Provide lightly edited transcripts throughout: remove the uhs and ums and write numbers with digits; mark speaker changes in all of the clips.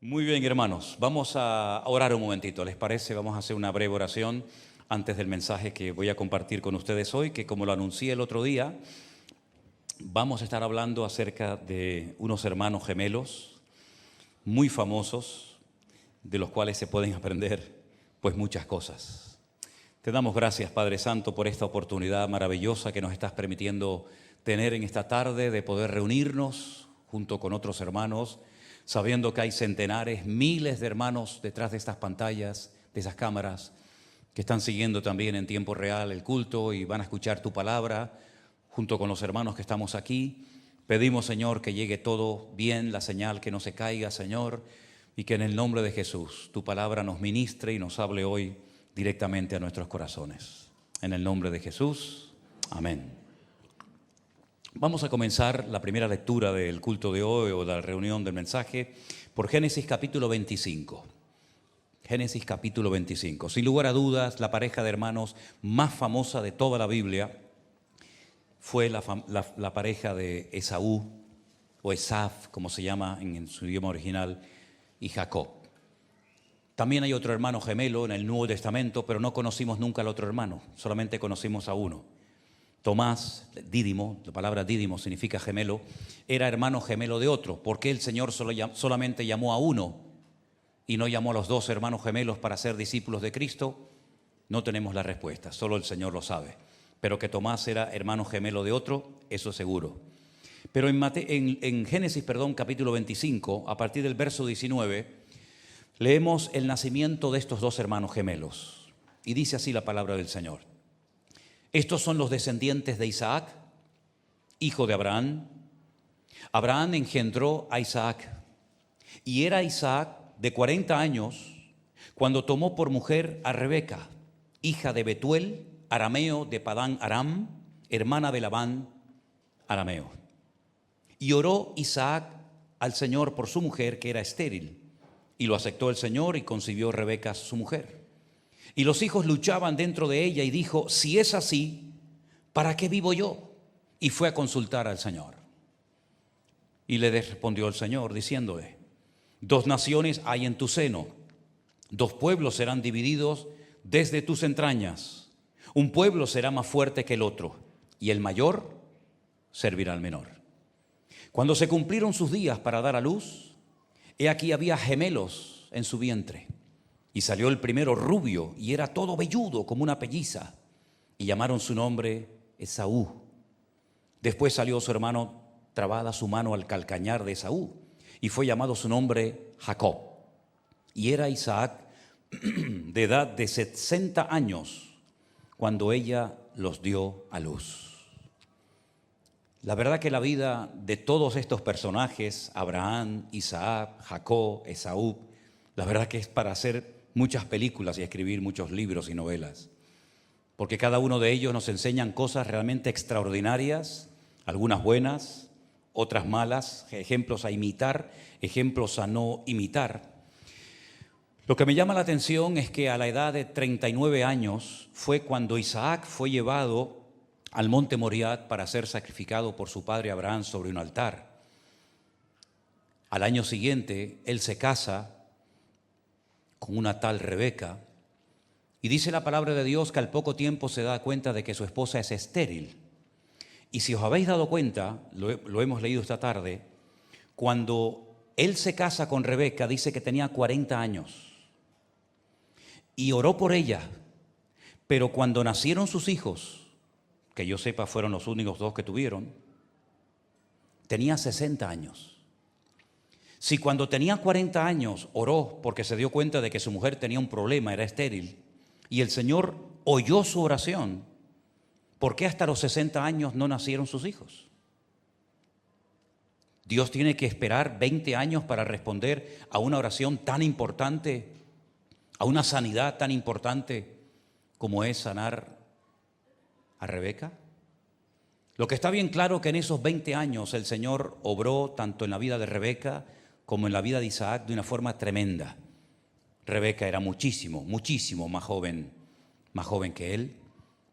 Speaker 1: Muy bien, hermanos, vamos a orar un momentito, ¿les parece? Vamos a hacer una breve oración antes del mensaje que voy a compartir con ustedes hoy, que como lo anuncié el otro día, vamos a estar hablando acerca de unos hermanos gemelos muy famosos, de los cuales se pueden aprender pues muchas cosas. Te damos gracias, Padre Santo, por esta oportunidad maravillosa que nos estás permitiendo tener en esta tarde de poder reunirnos junto con otros hermanos, sabiendo que hay centenares, miles de hermanos detrás de estas pantallas, de esas cámaras, que están siguiendo también en tiempo real el culto y van a escuchar tu palabra junto con los hermanos que estamos aquí. Pedimos, Señor, que llegue todo bien, la señal, que no se caiga, Señor, y que en el nombre de Jesús tu palabra nos ministre y nos hable hoy directamente a nuestros corazones. En el nombre de Jesús, amén. Vamos a comenzar la primera lectura del culto de hoy o de la reunión del mensaje por Génesis capítulo 25. Génesis capítulo 25. Sin lugar a dudas, la pareja de hermanos más famosa de toda la Biblia fue la pareja de Esaú o Esaf, como se llama en su idioma original, y Jacob. También hay otro hermano gemelo en el Nuevo Testamento, pero no conocimos nunca al otro hermano, solamente conocimos a uno. Tomás, Dídimo, la palabra Dídimo significa gemelo, era hermano gemelo de otro. ¿Por qué el Señor solamente llamó a uno y no llamó a los dos hermanos gemelos para ser discípulos de Cristo? No tenemos la respuesta, solo el Señor lo sabe. Pero que Tomás era hermano gemelo de otro, eso seguro. Pero en Génesis, capítulo 25, a partir del verso 19, leemos el nacimiento de estos dos hermanos gemelos. Y dice así la palabra del Señor. Estos son los descendientes de Isaac, hijo de Abraham. Abraham engendró a Isaac, y era Isaac de 40 años cuando tomó por mujer a Rebeca, hija de Betuel, arameo de Padán Aram, hermana de Labán, arameo. Y oró Isaac al Señor por su mujer, que era estéril, y lo aceptó el Señor y concibió Rebeca su mujer. Y los hijos luchaban dentro de ella y dijo, si es así, ¿para qué vivo yo? Y fue a consultar al Señor. Y le respondió el Señor diciéndole, dos naciones hay en tu seno, dos pueblos serán divididos desde tus entrañas. Un pueblo será más fuerte que el otro, y el mayor servirá al menor. Cuando se cumplieron sus días para dar a luz, he aquí había gemelos en su vientre. Y salió el primero rubio y era todo velludo como una pelliza. Y llamaron su nombre Esaú. Después salió su hermano trabada su mano al calcañar de Esaú. Y fue llamado su nombre Jacob. Y era Isaac de edad de 60 años cuando ella los dio a luz. La verdad que la vida de todos estos personajes, Abraham, Isaac, Jacob, Esaú, la verdad que es para hacer muchas películas y escribir muchos libros y novelas, porque cada uno de ellos nos enseñan cosas realmente extraordinarias, algunas buenas, otras malas, ejemplos a imitar, ejemplos a no imitar. Lo que me llama la atención es que a la edad de 39 años fue cuando Isaac fue llevado al monte Moriah para ser sacrificado por su padre Abraham sobre un altar. Al año siguiente, él se casa con una tal Rebeca, y dice la palabra de Dios que al poco tiempo se da cuenta de que su esposa es estéril. Y si os habéis dado cuenta, lo hemos leído esta tarde, cuando él se casa con Rebeca, dice que tenía 40 años, y oró por ella, pero cuando nacieron sus hijos, que yo sepa fueron los únicos dos que tuvieron, tenía 60 años. Si cuando tenía 40 años oró porque se dio cuenta de que su mujer tenía un problema, era estéril, y el Señor oyó su oración, ¿por qué hasta los 60 años no nacieron sus hijos? Dios tiene que esperar 20 años para responder a una oración tan importante, a una sanidad tan importante como es sanar a Rebeca. Lo que está bien claro que en esos 20 años el Señor obró tanto en la vida de Rebeca como en la vida de Isaac de una forma tremenda. Rebeca era muchísimo más joven que él,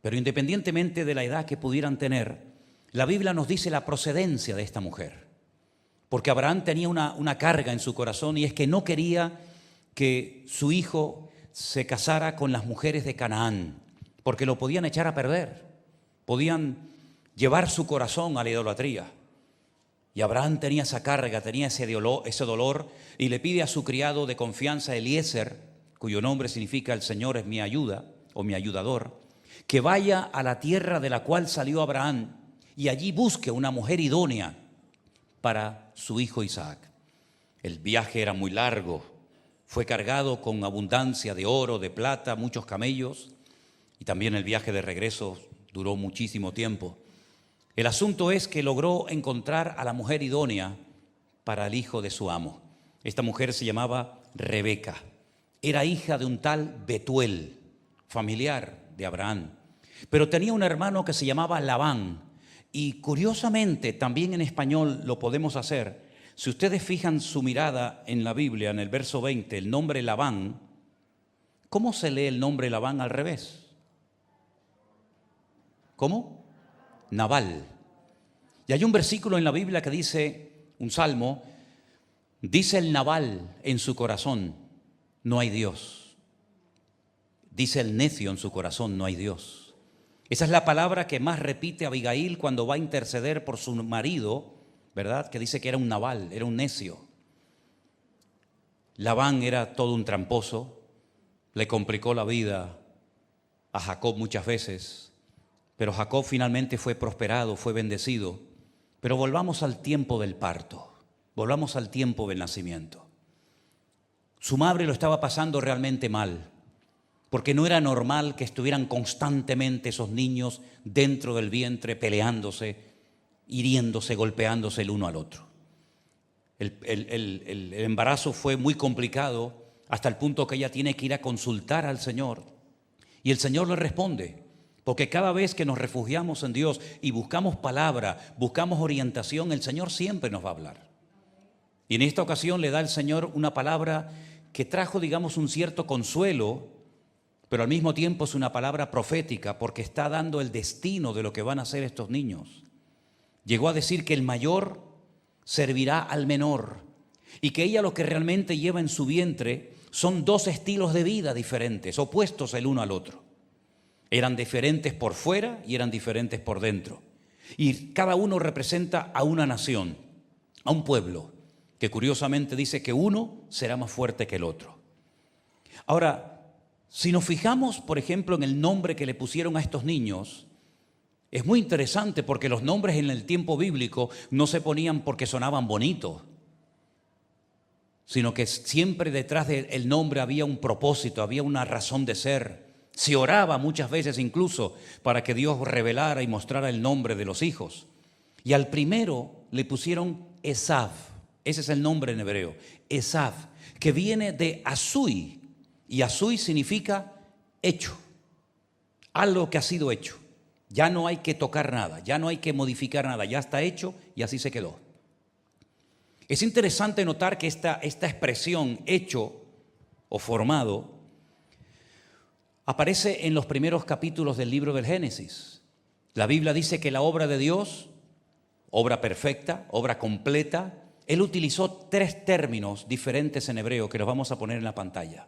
Speaker 1: pero independientemente de la edad que pudieran tener, la Biblia nos dice la procedencia de esta mujer. porque Abraham tenía una carga en su corazón, y es que no quería que su hijo se casara con las mujeres de Canaán, porque lo podían echar a perder, podían llevar su corazón a la idolatría. Y Abraham tenía esa carga, tenía ese dolor, y le pide a su criado de confianza, Eliezer, cuyo nombre significa el Señor es mi ayuda o mi ayudador, que vaya a la tierra de la cual salió Abraham y allí busque una mujer idónea para su hijo Isaac. El viaje era muy largo, fue cargado con abundancia de oro, de plata, muchos camellos, y también el viaje de regreso duró muchísimo tiempo. El asunto es que logró encontrar a la mujer idónea para el hijo de su amo. Esta mujer se llamaba Rebeca. Era hija de un tal Betuel, familiar de Abraham. Pero tenía un hermano que se llamaba Labán. Y curiosamente, también en español lo podemos hacer. Si ustedes fijan su mirada en la Biblia, en el verso 20, el nombre Labán, ¿cómo se lee el nombre Labán al revés? ¿Cómo? Nabal. Y hay un versículo en la Biblia que dice, un salmo, dice el Nabal en su corazón, no hay Dios. Dice el necio en su corazón, no hay Dios. Esa es la palabra que más repite Abigail cuando va a interceder por su marido, ¿verdad? Que dice que era un Nabal, era un necio. Labán era todo un tramposo, le complicó la vida a Jacob muchas veces. Pero Jacob finalmente fue prosperado, fue bendecido. Pero volvamos al tiempo del parto, volvamos al tiempo del nacimiento. Su madre lo estaba pasando realmente mal, porque no era normal que estuvieran constantemente esos niños dentro del vientre peleándose, hiriéndose, golpeándose el uno al otro. El embarazo fue muy complicado hasta el punto que ella tiene que ir a consultar al Señor. Y el Señor le responde. Porque cada vez que nos refugiamos en Dios y buscamos palabra, buscamos orientación, el Señor siempre nos va a hablar. Y en esta ocasión le da el Señor una palabra que trajo, digamos, un cierto consuelo, pero al mismo tiempo es una palabra profética porque está dando el destino de lo que van a hacer estos niños. Llegó a decir que el mayor servirá al menor y que ella lo que realmente lleva en su vientre son dos estilos de vida diferentes, opuestos el uno al otro. Eran diferentes por fuera y eran diferentes por dentro. Y cada uno representa a una nación, a un pueblo, que curiosamente dice que uno será más fuerte que el otro. Ahora, si nos fijamos, por ejemplo, en el nombre que le pusieron a estos niños, es muy interesante porque los nombres en el tiempo bíblico no se ponían porque sonaban bonitos, sino que siempre detrás del nombre había un propósito, había una razón de ser. Se oraba muchas veces incluso para que Dios revelara y mostrara el nombre de los hijos. Y al primero le pusieron Esav, ese es el nombre en hebreo, Esav, que viene de Azui, y Azui significa hecho, algo que ha sido hecho. Ya no hay que tocar nada, ya no hay que modificar nada, ya está hecho y así se quedó. Es interesante notar que esta expresión hecho o formado aparece en los primeros capítulos del libro del Génesis. La Biblia dice que la obra de Dios, obra perfecta, obra completa, Él utilizó 3 términos diferentes en hebreo que los vamos a poner en la pantalla.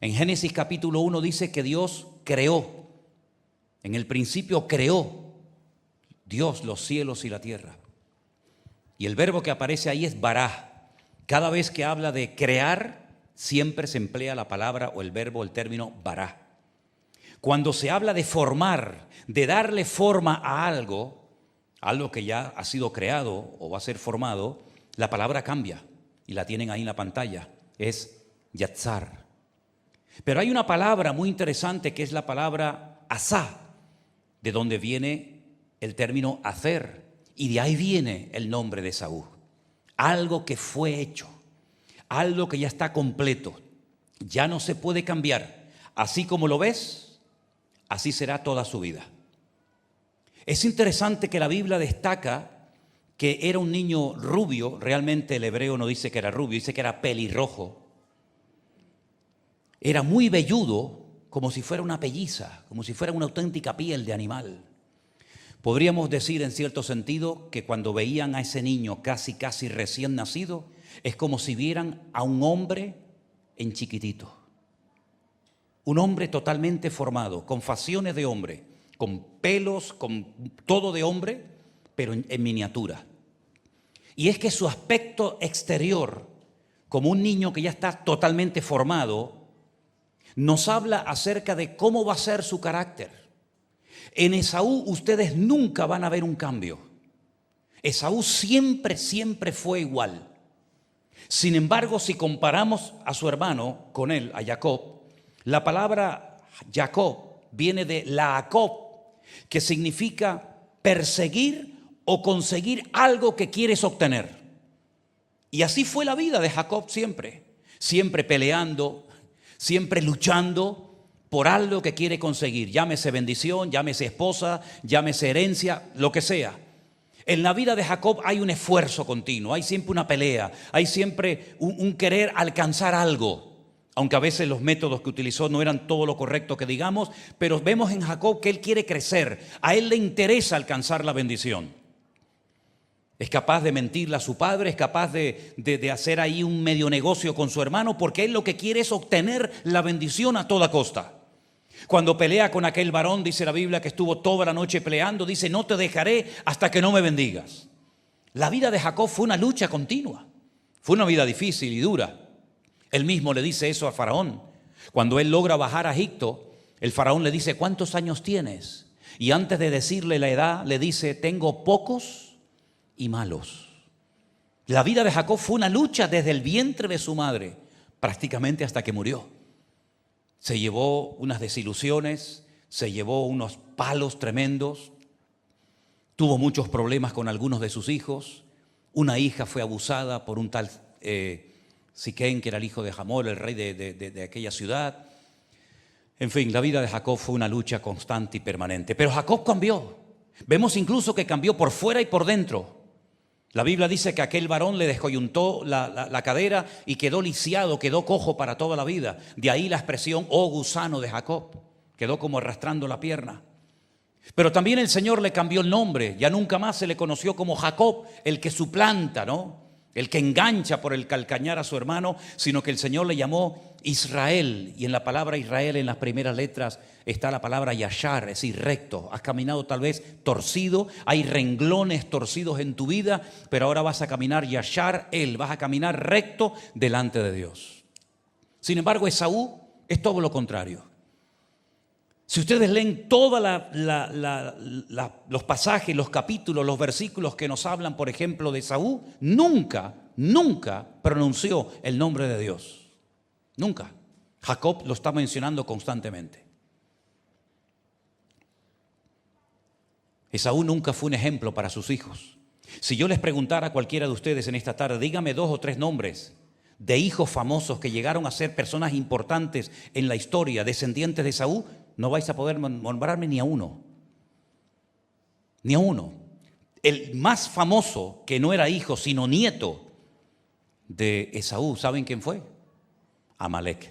Speaker 1: En Génesis capítulo 1 dice que Dios creó, en el principio creó Dios los cielos y la tierra. Y el verbo que aparece ahí es bará. Cada vez que habla de crear, siempre se emplea la palabra o el verbo, el término bará. Cuando se habla de formar, de darle forma a algo que ya ha sido creado o va a ser formado, la palabra cambia y la tienen ahí en la pantalla, es yatzar. Pero hay una palabra muy interesante que es la palabra asá, de donde viene el término hacer, y de ahí viene el nombre de Esaú. Algo que fue hecho, algo que ya está completo, ya no se puede cambiar. Así como lo ves, así será toda su vida. Es interesante que la Biblia destaca que era un niño rubio. Realmente el hebreo no dice que era rubio, dice que era pelirrojo. Era muy velludo, como si fuera una pelliza, como si fuera una auténtica piel de animal. Podríamos decir en cierto sentido que cuando veían a ese niño casi recién nacido, es como si vieran a un hombre en chiquitito. Un hombre totalmente formado, con facciones de hombre, con pelos, con todo de hombre, pero en miniatura. Y es que su aspecto exterior, como un niño que ya está totalmente formado, nos habla acerca de cómo va a ser su carácter. En Esaú ustedes nunca van a ver un cambio. Esaú siempre fue igual. Sin embargo, si comparamos a su hermano con él, a Jacob, la palabra Jacob viene de Jacob, que significa perseguir o conseguir algo que quieres obtener. Y así fue la vida de Jacob siempre peleando, siempre luchando por algo que quiere conseguir, llámese bendición, llámese esposa, llámese herencia, lo que sea. En la vida de Jacob hay un esfuerzo continuo, hay siempre una pelea, hay siempre un querer alcanzar algo, aunque a veces los métodos que utilizó no eran todo lo correcto que digamos, pero vemos en Jacob que él quiere crecer, a él le interesa alcanzar la bendición. Es capaz de mentirle a su padre, es capaz de hacer ahí un medio negocio con su hermano, porque él lo que quiere es obtener la bendición a toda costa. Cuando pelea con aquel varón, dice la Biblia que estuvo toda la noche peleando, dice: no te dejaré hasta que no me bendigas. La vida de Jacob fue una lucha continua, fue una vida difícil y dura. Él mismo le dice eso a Faraón. Cuando él logra bajar a Egipto, el Faraón le dice: ¿cuántos años tienes? Y antes de decirle la edad, le dice: tengo pocos y malos. La vida de Jacob fue una lucha desde el vientre de su madre, prácticamente hasta que murió. Se llevó unas desilusiones, se llevó unos palos tremendos, tuvo muchos problemas con algunos de sus hijos. Una hija fue abusada por un tal Siquén, que era el hijo de Hamor, el rey de aquella ciudad. En fin, la vida de Jacob fue una lucha constante y permanente. Pero Jacob cambió. Vemos incluso que cambió por fuera y por dentro. La Biblia dice que aquel varón le descoyuntó la cadera y quedó lisiado, quedó cojo para toda la vida. De ahí la expresión: oh gusano de Jacob. Quedó como arrastrando la pierna. Pero también el Señor le cambió el nombre. Ya nunca más se le conoció como Jacob, el que suplanta, ¿no? El que engancha por el calcañar a su hermano, sino que el Señor le llamó Israel. Y en la palabra Israel, en las primeras letras, está la palabra yashar, es decir, recto. Has caminado tal vez torcido, hay renglones torcidos en tu vida, pero ahora vas a caminar yashar, vas a caminar recto delante de Dios. Sin embargo, Esaú es todo lo contrario. Si ustedes leen todos los pasajes, los capítulos, los versículos que nos hablan, por ejemplo, de Esaú, nunca pronunció el nombre de Dios. Nunca. Jacob lo está mencionando constantemente. Esaú nunca fue un ejemplo para sus hijos. Si yo les preguntara a cualquiera de ustedes en esta tarde, dígame 2 o 3 nombres de hijos famosos que llegaron a ser personas importantes en la historia, descendientes de Esaú, no vais a poder nombrarme ni a uno. Ni a uno. El más famoso, que no era hijo, sino nieto de Esaú, ¿saben quién fue? Amalek.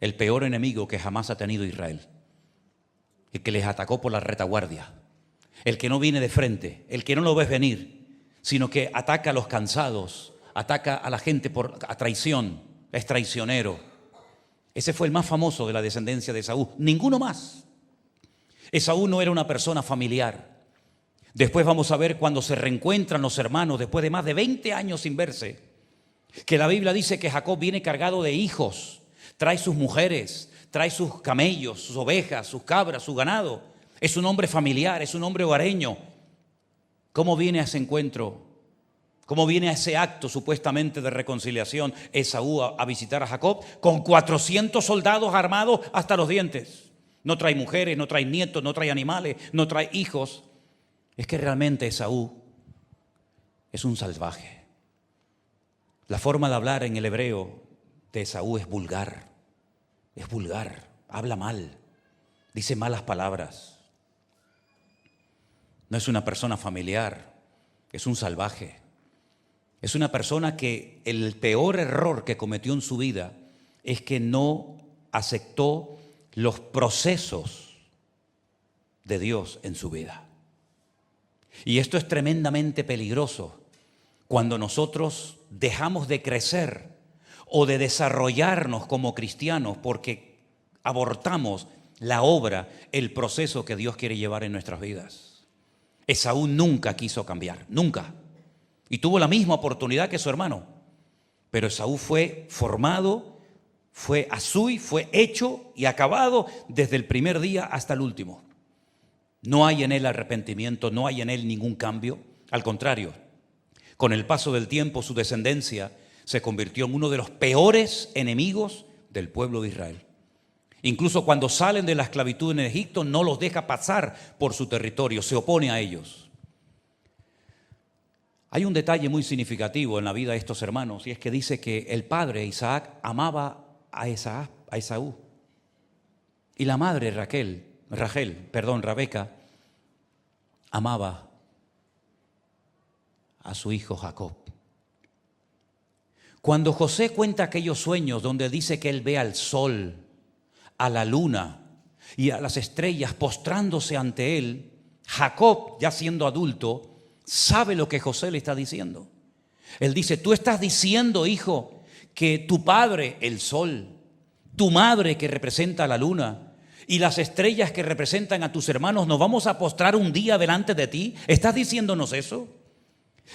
Speaker 1: El peor enemigo que jamás ha tenido Israel. El que les atacó por la retaguardia. El que no viene de frente, el que no lo ves venir, sino que ataca a los cansados, ataca a la gente a traición, es traicionero. Ese fue el más famoso de la descendencia de Esaú. Ninguno más. Esaú no era una persona familiar. Después vamos a ver cuando se reencuentran los hermanos después de más de 20 años sin verse, que la Biblia dice que Jacob viene cargado de hijos, trae sus mujeres, trae sus camellos, sus ovejas, sus cabras, su ganado. Es un hombre familiar, es un hombre hogareño. ¿Cómo viene a ese encuentro? ¿Cómo viene a ese acto supuestamente de reconciliación Esaú a visitar a Jacob? Con 400 soldados armados hasta los dientes. No trae mujeres, no trae nietos, no trae animales, no trae hijos. Es que realmente Esaú es un salvaje. La forma de hablar en el hebreo de Esaú es vulgar, habla mal, dice malas palabras. No es una persona familiar, es un salvaje. Es una persona que el peor error que cometió en su vida es que no aceptó los procesos de Dios en su vida. Y esto es tremendamente peligroso cuando nosotros dejamos de crecer o de desarrollarnos como cristianos porque abortamos la obra, el proceso que Dios quiere llevar en nuestras vidas. Esaú nunca quiso cambiar, nunca. Y tuvo la misma oportunidad que su hermano. Pero Esaú fue formado, fue hecho y acabado desde el primer día hasta el último. No hay en él arrepentimiento, no hay en él ningún cambio. Al contrario, con el paso del tiempo su descendencia se convirtió en uno de los peores enemigos del pueblo de Israel. Incluso cuando salen de la esclavitud en Egipto, no los deja pasar por su territorio, se opone a ellos. Hay un detalle muy significativo en la vida de estos hermanos, y es que dice que el padre Isaac amaba a Esaú. Y la madre Rebeca, amaba a su hijo Jacob. Cuando José cuenta aquellos sueños donde dice que él ve al sol, a la luna y a las estrellas postrándose ante él, Jacob, ya siendo adulto, sabe lo que José le está diciendo. Él dice: tú estás diciendo, hijo, que tu padre, el sol, tu madre, que representa a la luna, y las estrellas que representan a tus hermanos, nos vamos a postrar un día delante de ti. ¿Estás diciéndonos eso?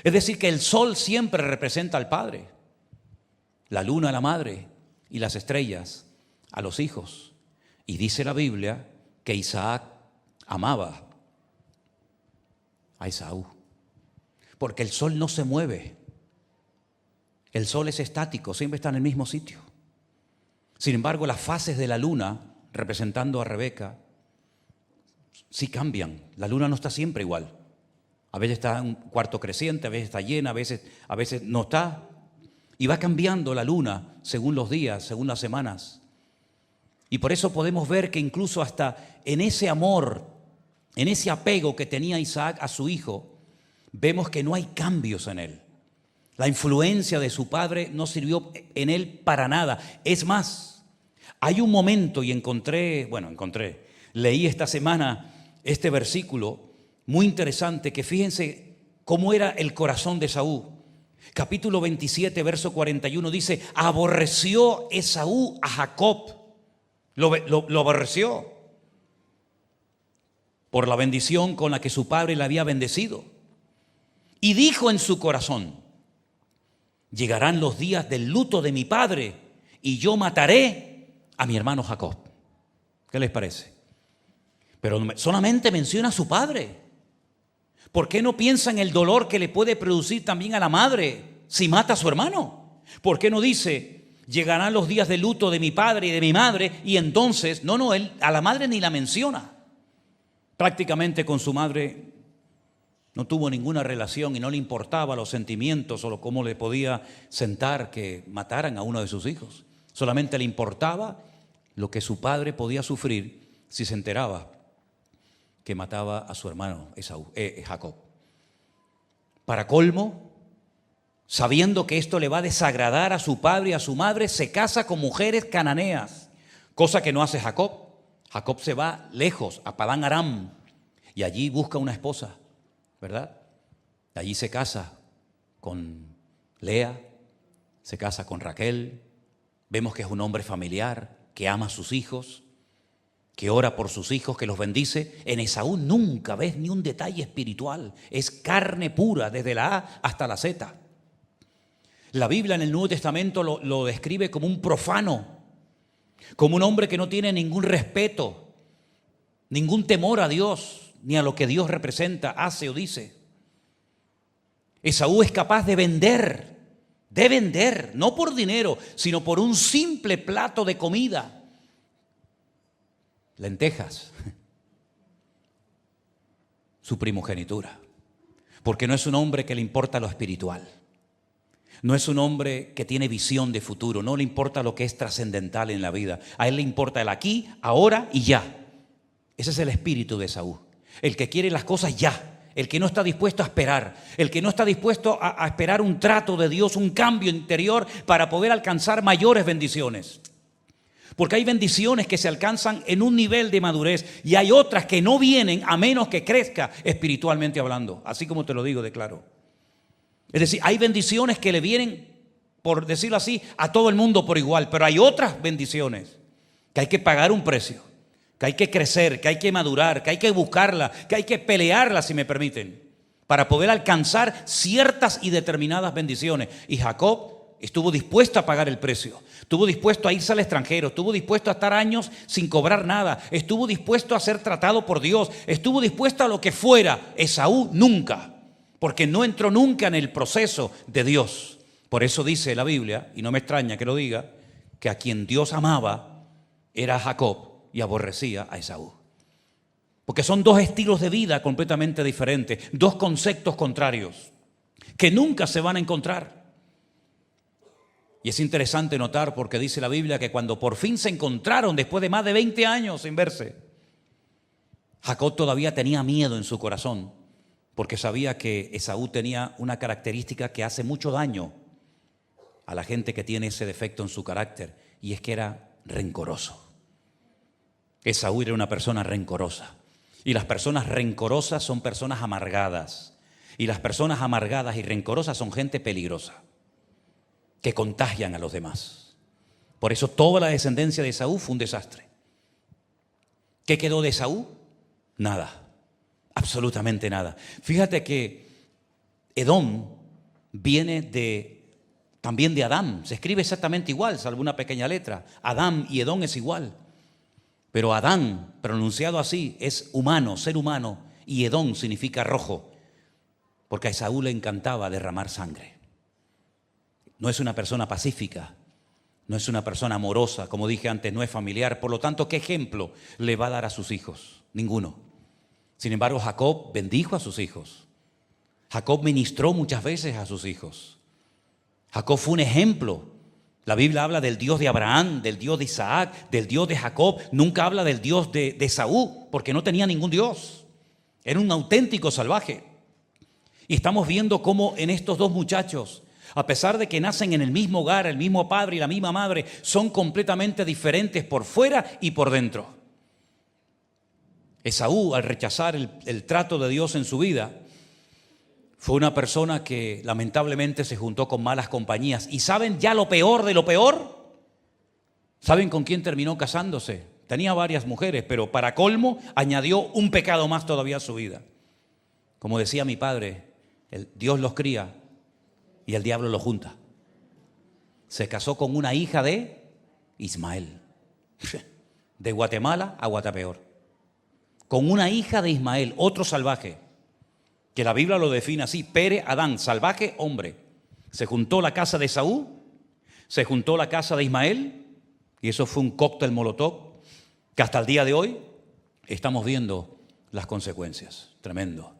Speaker 1: Es decir, que el sol siempre representa al padre, la luna a la madre y las estrellas a los hijos. Y dice la Biblia que Isaac amaba a Esaú, porque el sol no se mueve. El sol es estático, siempre está en el mismo sitio. Sin embargo, las fases de la luna, representando a Rebeca, sí cambian. La luna no está siempre igual. A veces está en un cuarto creciente, a veces está llena, a veces no está. Y va cambiando la luna según los días, según las semanas. Y por eso podemos ver que incluso hasta en ese amor, en ese apego que tenía Isaac a su hijo, vemos que no hay cambios en él. La influencia de su padre no sirvió en él para nada. Es más, hay un momento, y leí esta semana este versículo muy interesante, que fíjense cómo era el corazón de Esaú. Capítulo 27, verso 41 dice: aborreció Esaú a Jacob. Lo aborreció por la bendición con la que su padre le había bendecido. Y dijo en su corazón: llegarán los días del luto de mi padre y yo mataré a mi hermano Jacob. ¿Qué les parece? Pero solamente menciona a su padre. ¿Por qué no piensa en el dolor que le puede producir también a la madre si mata a su hermano? ¿Por qué no dice: llegarán los días de luto de mi padre y de mi madre? Y entonces, él a la madre ni la menciona. Prácticamente con su madre no tuvo ninguna relación y no le importaba los sentimientos o cómo le podía sentar que mataran a uno de sus hijos. Solamente le importaba lo que su padre podía sufrir si se enteraba que mataba a su hermano Jacob. Para colmo, sabiendo que esto le va a desagradar a su padre y a su madre, se casa con mujeres cananeas, cosa que no hace Jacob. Jacob se va lejos, a Padán Aram, y allí busca una esposa, ¿verdad? Allí se casa con Lea, se casa con Raquel. Vemos que es un hombre familiar, que ama a sus hijos, que ora por sus hijos, que los bendice. En Esaú nunca ves ni un detalle espiritual, es carne pura desde la A hasta la Z. La Biblia en el Nuevo Testamento lo describe como un profano, como un hombre que no tiene ningún respeto, ningún temor a Dios, ni a lo que Dios representa, hace o dice. Esaú es capaz de vender, no por dinero, sino por un simple plato de comida, lentejas, su primogenitura, porque no es un hombre que le importa lo espiritual. No es un hombre que tiene visión de futuro, no le importa lo que es trascendental en la vida. A él le importa el aquí, ahora y ya. Ese es el espíritu de Esaú. El que quiere las cosas ya, el que no está dispuesto a esperar, el que no está dispuesto a esperar un trato de Dios, un cambio interior para poder alcanzar mayores bendiciones. Porque hay bendiciones que se alcanzan en un nivel de madurez y hay otras que no vienen a menos que crezca espiritualmente hablando. Así como te lo digo de claro. Es decir, hay bendiciones que le vienen, por decirlo así, a todo el mundo por igual. Pero hay otras bendiciones que hay que pagar un precio, que hay que crecer, que hay que madurar, que hay que buscarla, que hay que pelearla, si me permiten, para poder alcanzar ciertas y determinadas bendiciones. Y Jacob estuvo dispuesto a pagar el precio, estuvo dispuesto a irse al extranjero, estuvo dispuesto a estar años sin cobrar nada, estuvo dispuesto a ser tratado por Dios, estuvo dispuesto a lo que fuera. Esaú nunca, porque no entró nunca en el proceso de Dios. Por eso dice la Biblia, y no me extraña que lo diga, que a quien Dios amaba era Jacob y aborrecía a Esaú. Porque son dos estilos de vida completamente diferentes, dos conceptos contrarios que nunca se van a encontrar. Y es interesante notar, porque dice la Biblia que cuando por fin se encontraron después de más de 20 años sin verse, Jacob todavía tenía miedo en su corazón, porque sabía que Esaú tenía una característica que hace mucho daño a la gente que tiene ese defecto en su carácter, y es que era rencoroso. Esaú era una persona rencorosa, y las personas rencorosas son personas amargadas, y las personas amargadas y rencorosas son gente peligrosa, que contagian a los demás. Por eso toda la descendencia de Esaú fue un desastre. ¿Qué quedó de Esaú? Nada, absolutamente nada. Fíjate que Edom viene también de Adán, se escribe exactamente igual, salvo una pequeña letra. Adán y Edom es igual. Pero Adán, pronunciado así, es humano, ser humano, y Edom significa rojo, porque a Esaú le encantaba derramar sangre. No es una persona pacífica, no es una persona amorosa, como dije antes, no es familiar. Por lo tanto, ¿qué ejemplo le va a dar a sus hijos? Ninguno. Sin embargo, Jacob bendijo a sus hijos. Jacob ministró muchas veces a sus hijos. Jacob fue un ejemplo. La Biblia habla del Dios de Abraham, del Dios de Isaac, del Dios de Jacob. Nunca habla del Dios de Esaú, porque no tenía ningún Dios. Era un auténtico salvaje. Y estamos viendo cómo en estos dos muchachos, a pesar de que nacen en el mismo hogar, el mismo padre y la misma madre, son completamente diferentes por fuera y por dentro. Esaú, al rechazar el trato de Dios en su vida, fue una persona que lamentablemente se juntó con malas compañías. ¿Y saben ya lo peor de lo peor? ¿Saben con quién terminó casándose? Tenía varias mujeres, pero para colmo añadió un pecado más todavía a su vida. Como decía mi padre, Dios los cría y el diablo los junta. Se casó con una hija de Ismael. De Guatemala a Guatapeor. Con una hija de Ismael, otro salvaje, que la Biblia lo define así: Pere Adán, salvaje hombre. Se juntó la casa de Esaú, se juntó la casa de Ismael, y eso fue un cóctel molotov que hasta el día de hoy estamos viendo las consecuencias. Tremendo.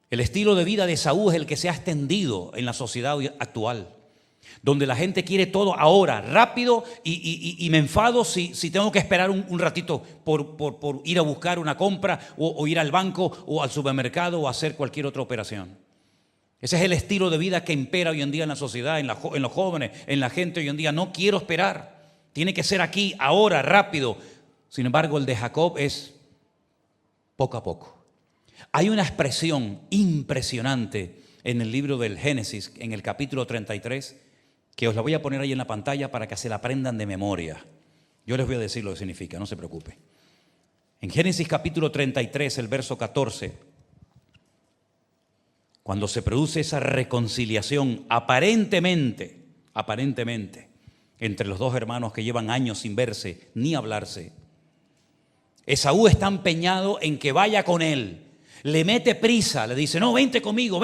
Speaker 1: El estilo de vida de Esaú es el que se ha extendido en la sociedad actual, donde la gente quiere todo ahora, rápido, y me enfado si tengo que esperar un ratito por ir a buscar una compra o ir al banco o al supermercado o hacer cualquier otra operación. Ese es el estilo de vida que impera hoy en día en la sociedad, en los jóvenes, en la gente hoy en día. No quiero esperar, tiene que ser aquí, ahora, rápido. Sin embargo, el de Jacob es poco a poco. Hay una expresión impresionante en el libro del Génesis, en el capítulo 33, que os la voy a poner ahí en la pantalla para que se la aprendan de memoria. Yo les voy a decir lo que significa, no se preocupe. En Génesis capítulo 33, el verso 14, cuando se produce esa reconciliación aparentemente, entre los dos hermanos que llevan años sin verse ni hablarse, Esaú está empeñado en que vaya con él. Le mete prisa, le dice: no, vente conmigo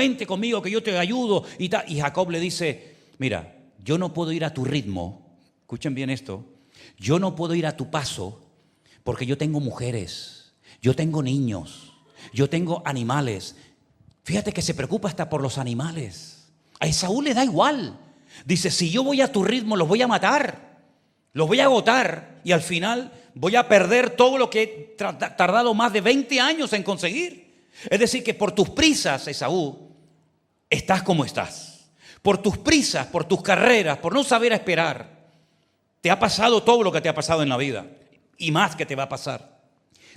Speaker 1: que yo te ayudo. Y Jacob le dice: mira, yo no puedo ir a tu ritmo, escuchen bien esto, yo no puedo ir a tu paso porque yo tengo mujeres, yo tengo niños, yo tengo animales. Fíjate que se preocupa hasta por los animales. A Esaú le da igual. Dice: si yo voy a tu ritmo, los voy a matar, los voy a agotar y al final voy a perder todo lo que he tardado más de 20 años en conseguir. Es decir, que por tus prisas, Esaú, estás como estás. Por tus prisas, por tus carreras, por no saber esperar, Te ha pasado todo lo que te ha pasado en la vida y más que te va a pasar.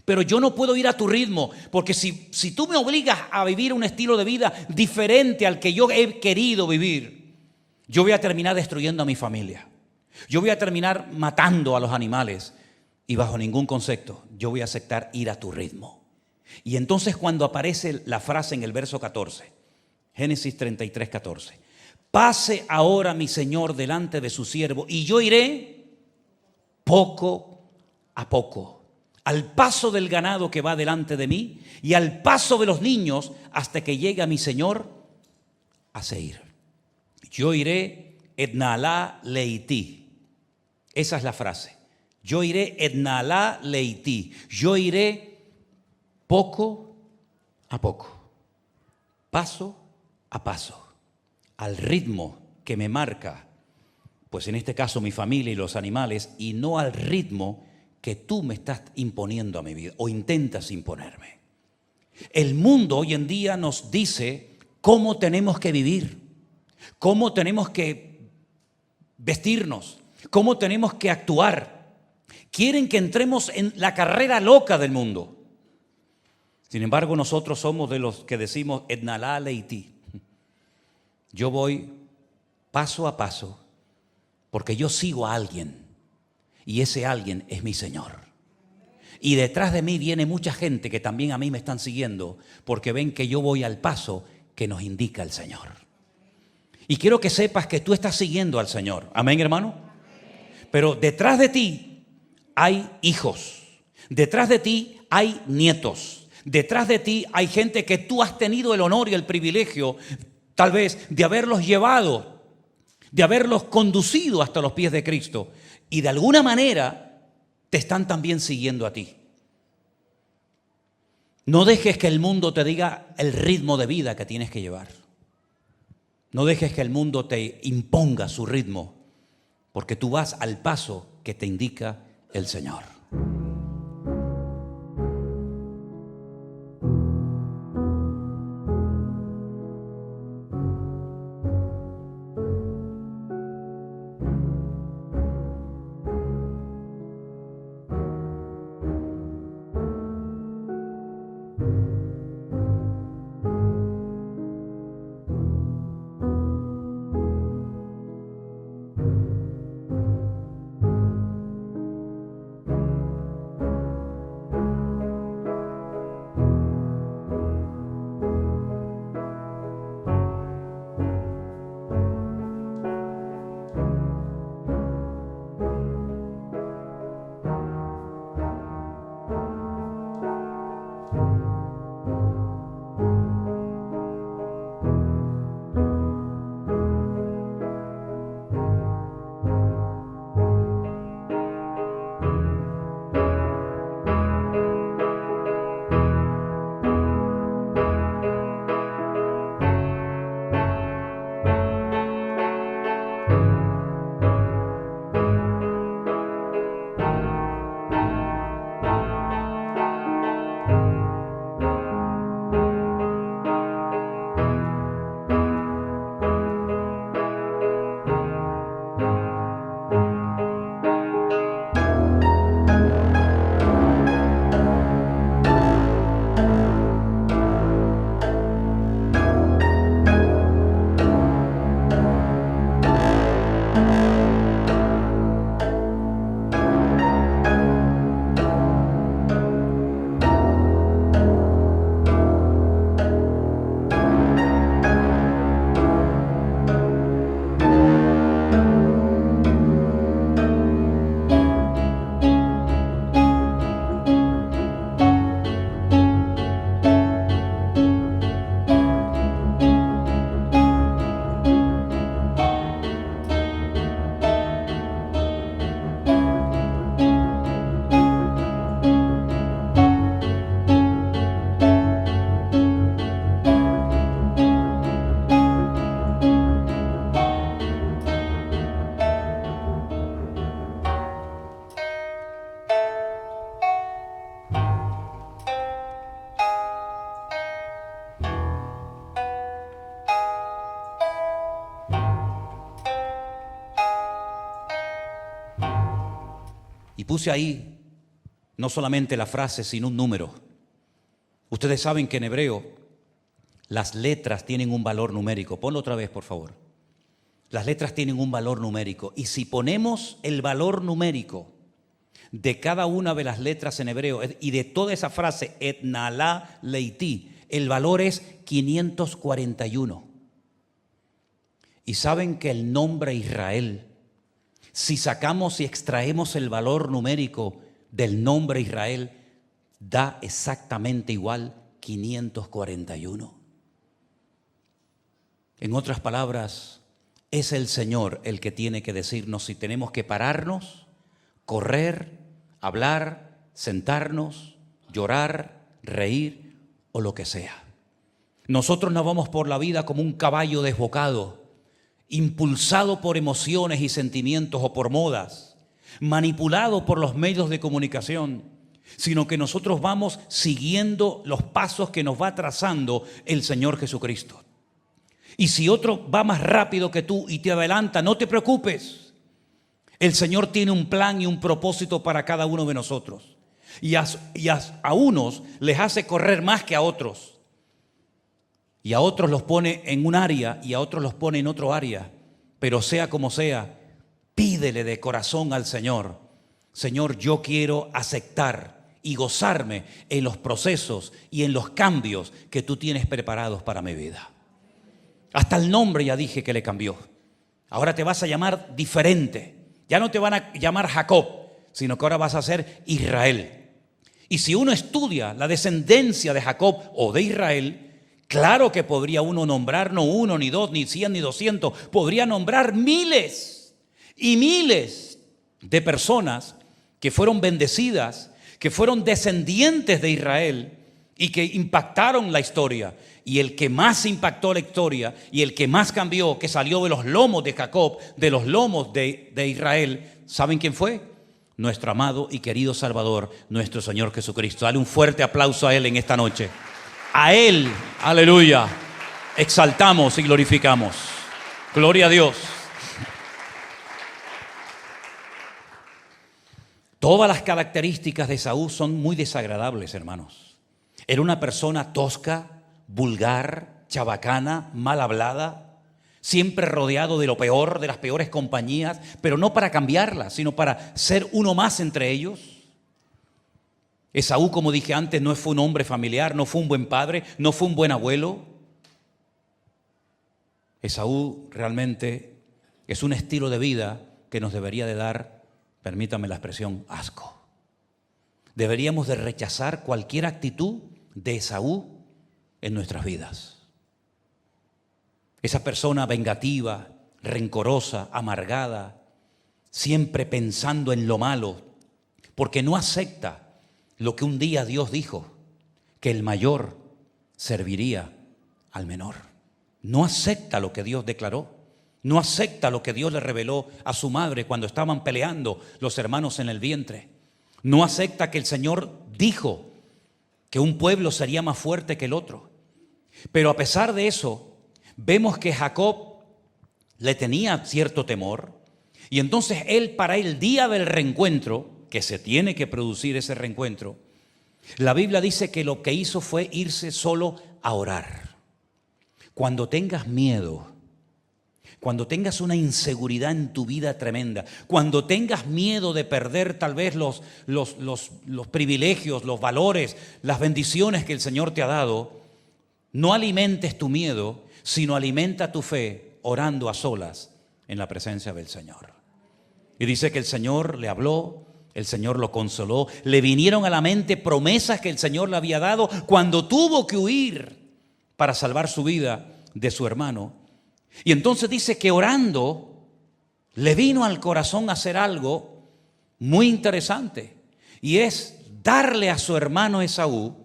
Speaker 1: Pero yo no puedo ir a tu ritmo, porque si tú me obligas a vivir un estilo de vida diferente al que yo he querido vivir, yo voy a terminar destruyendo a mi familia. Yo voy a terminar matando a los animales y bajo ningún concepto yo voy a aceptar ir a tu ritmo. Y entonces cuando aparece la frase en el verso 14, Génesis 33, 14, pase ahora mi Señor delante de su siervo y yo iré poco a poco, al paso del ganado que va delante de mí y al paso de los niños hasta que llegue a mi Señor a Seir. Yo iré etnalá leití. Esa es la frase. Yo iré etnalá leití. Yo iré poco a poco, paso a paso, al ritmo que me marca, pues en este caso mi familia y los animales, y no al ritmo que tú me estás imponiendo a mi vida o intentas imponerme. El mundo hoy en día nos dice cómo tenemos que vivir, cómo tenemos que vestirnos, cómo tenemos que actuar. Quieren que entremos en la carrera loca del mundo. Sin embargo, nosotros somos de los que decimos etnalá leití. Yo voy paso a paso porque yo sigo a alguien y ese alguien es mi Señor. Y detrás de mí viene mucha gente que también a mí me están siguiendo porque ven que yo voy al paso que nos indica el Señor. Y quiero que sepas que tú estás siguiendo al Señor. Amén, hermano. Pero detrás de ti hay hijos. Detrás de ti hay nietos. Detrás de ti hay gente que tú has tenido el honor y el privilegio, tal vez, de haberlos llevado, de haberlos conducido hasta los pies de Cristo. Y de alguna manera te están también siguiendo a ti. No dejes que el mundo te diga el ritmo de vida que tienes que llevar. No dejes que el mundo te imponga su ritmo, porque tú vas al paso que te indica el Señor. Y puse ahí no solamente la frase, sino un número. Ustedes saben que en hebreo las letras tienen un valor numérico. Ponlo otra vez, por favor. Las letras tienen un valor numérico. Y si ponemos el valor numérico de cada una de las letras en hebreo y de toda esa frase, et nala leiti, el valor es 541. Y saben que el nombre Israel, si sacamos y extraemos el valor numérico del nombre Israel, da exactamente igual 541. En otras palabras, es el Señor el que tiene que decirnos si tenemos que pararnos, correr, hablar, sentarnos, llorar, reír o lo que sea. Nosotros no vamos por la vida como un caballo desbocado, impulsado por emociones y sentimientos o por modas, manipulado por los medios de comunicación, sino que nosotros vamos siguiendo los pasos que nos va trazando el Señor Jesucristo. Y si otro va más rápido que tú y te adelanta, no te preocupes. El Señor tiene un plan y un propósito para cada uno de nosotros. Y a unos les hace correr más que a otros. Y a otros los pone en un área y a otros los pone en otro área. Pero sea como sea, pídele de corazón al Señor: Señor, yo quiero aceptar y gozarme en los procesos y en los cambios que tú tienes preparados para mi vida. Hasta el nombre ya dije que le cambió. Ahora te vas a llamar diferente. Ya no te van a llamar Jacob, sino que ahora vas a ser Israel. Y si uno estudia la descendencia de Jacob o de Israel, claro que podría uno nombrar no uno, ni dos, ni 100, ni 200. Podría nombrar miles y miles de personas que fueron bendecidas, que fueron descendientes de Israel y que impactaron la historia. Y el que más impactó la historia y el que más cambió, que salió de los lomos de Jacob, de los lomos de Israel, ¿saben quién fue? Nuestro amado y querido Salvador, nuestro Señor Jesucristo. Dale un fuerte aplauso a Él en esta noche. A Él, aleluya, exaltamos y glorificamos. Gloria a Dios. Todas las características de Esaú son muy desagradables, hermanos. Era una persona tosca, vulgar, chabacana, mal hablada, siempre rodeado de lo peor, de las peores compañías, pero no para cambiarlas, sino para ser uno más entre ellos. Esaú, como dije antes, no fue un hombre familiar, no fue un buen padre, no fue un buen abuelo. Esaú realmente es un estilo de vida que nos debería de dar, permítame la expresión, asco. Deberíamos de rechazar cualquier actitud de Esaú en nuestras vidas. Esa persona vengativa, rencorosa, amargada, siempre pensando en lo malo, porque no acepta lo que un día Dios dijo, que el mayor serviría al menor. No acepta lo que Dios declaró, no acepta lo que Dios le reveló a su madre cuando estaban peleando los hermanos en el vientre. No acepta que el Señor dijo que un pueblo sería más fuerte que el otro. Pero a pesar de eso, vemos que Jacob le tenía cierto temor. Y entonces para el día del reencuentro, que se tiene que producir ese reencuentro, la Biblia dice que lo que hizo fue irse solo a orar. Cuando tengas miedo, cuando tengas una inseguridad en tu vida tremenda, cuando tengas miedo de perder tal vez los privilegios, los valores, las bendiciones que el Señor te ha dado, no alimentes tu miedo, sino alimenta tu fe orando a solas en la presencia del Señor. Y dice que el Señor le habló, el Señor lo consoló, le vinieron a la mente promesas que el Señor le había dado cuando tuvo que huir para salvar su vida de su hermano. Y entonces dice que orando le vino al corazón hacer algo muy interesante, y es darle a su hermano Esaú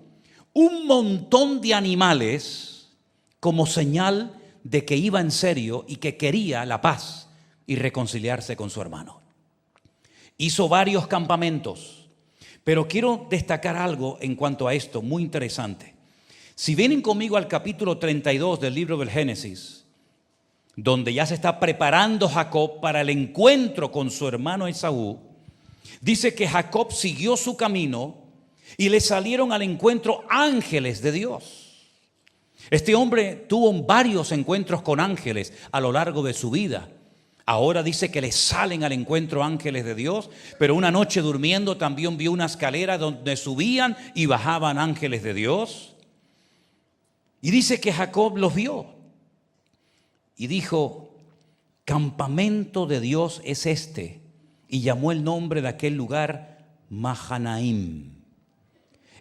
Speaker 1: un montón de animales como señal de que iba en serio y que quería la paz y reconciliarse con su hermano. Hizo varios campamentos, pero quiero destacar algo en cuanto a esto muy interesante. Si vienen conmigo al capítulo 32 del libro del Génesis, donde ya se está preparando Jacob para el encuentro con su hermano Esaú, Dice que Jacob siguió su camino y le salieron al encuentro ángeles de Dios. Este hombre tuvo varios encuentros con ángeles a lo largo de su vida. Ahora dice que le salen al encuentro ángeles de Dios, pero una noche durmiendo también vio una escalera donde subían y bajaban ángeles de Dios. Y dice que Jacob los vio y dijo: campamento de Dios es este. Y llamó el nombre de aquel lugar Mahanaim.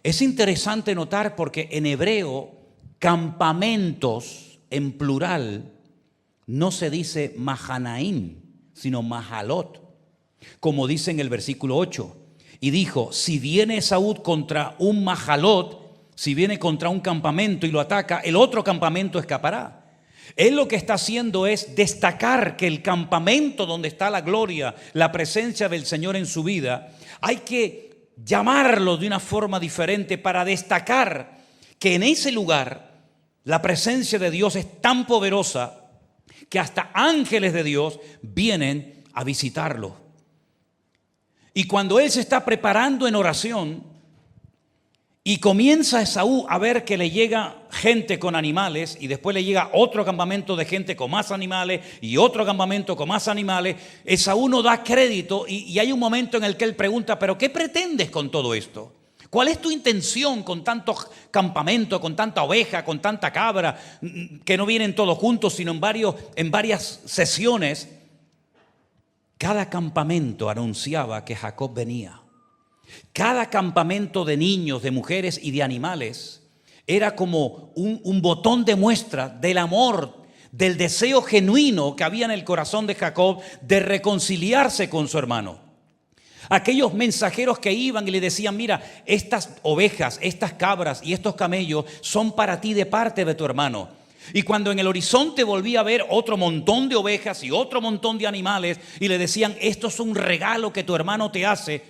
Speaker 1: Es interesante notar porque en hebreo campamentos en plural no se dice Mahanaim, sino Mahalot, como dice en el versículo 8. Y dijo: si viene Esaú contra un Mahalot, si viene contra un campamento y lo ataca, el otro campamento escapará. Él lo que está haciendo es destacar que el campamento donde está la gloria, la presencia del Señor en su vida, hay que llamarlo de una forma diferente para destacar que en ese lugar la presencia de Dios es tan poderosa que hasta ángeles de Dios vienen a visitarlo. Y cuando él se está preparando en oración y comienza Esaú a ver que le llega gente con animales y después le llega otro campamento de gente con más animales y otro campamento con más animales, Esaú no da crédito y hay un momento en el que él pregunta: ¿pero qué pretendes con todo esto? ¿Cuál es tu intención con tantos campamentos, con tanta oveja, con tanta cabra, que no vienen todos juntos, sino en varias sesiones? Cada campamento anunciaba que Jacob venía. Cada campamento de niños, de mujeres y de animales era como un botón de muestra del amor, del deseo genuino que había en el corazón de Jacob de reconciliarse con su hermano. Aquellos mensajeros que iban y le decían: mira, estas ovejas, estas cabras y estos camellos son para ti de parte de tu hermano. Y cuando en el horizonte volvía a ver otro montón de ovejas y otro montón de animales, y le decían: esto es un regalo que tu hermano te hace,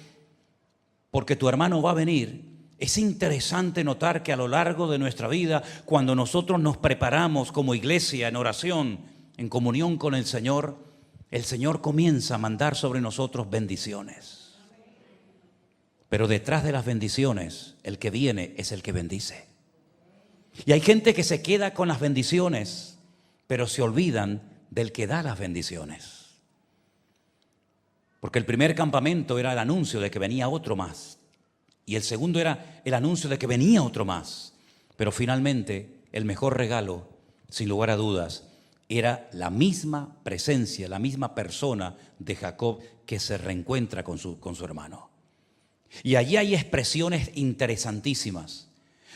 Speaker 1: porque tu hermano va a venir. Es interesante notar que a lo largo de nuestra vida, cuando nosotros nos preparamos como iglesia en oración, en comunión con el Señor comienza a mandar sobre nosotros bendiciones. Pero detrás de las bendiciones, el que viene es el que bendice. Y hay gente que se queda con las bendiciones, pero se olvidan del que da las bendiciones. Porque el primer campamento era el anuncio de que venía otro más. Y el segundo era el anuncio de que venía otro más. Pero finalmente, el mejor regalo, sin lugar a dudas, era la misma presencia, la misma persona de Jacob que se reencuentra con su hermano. Y allí hay expresiones interesantísimas.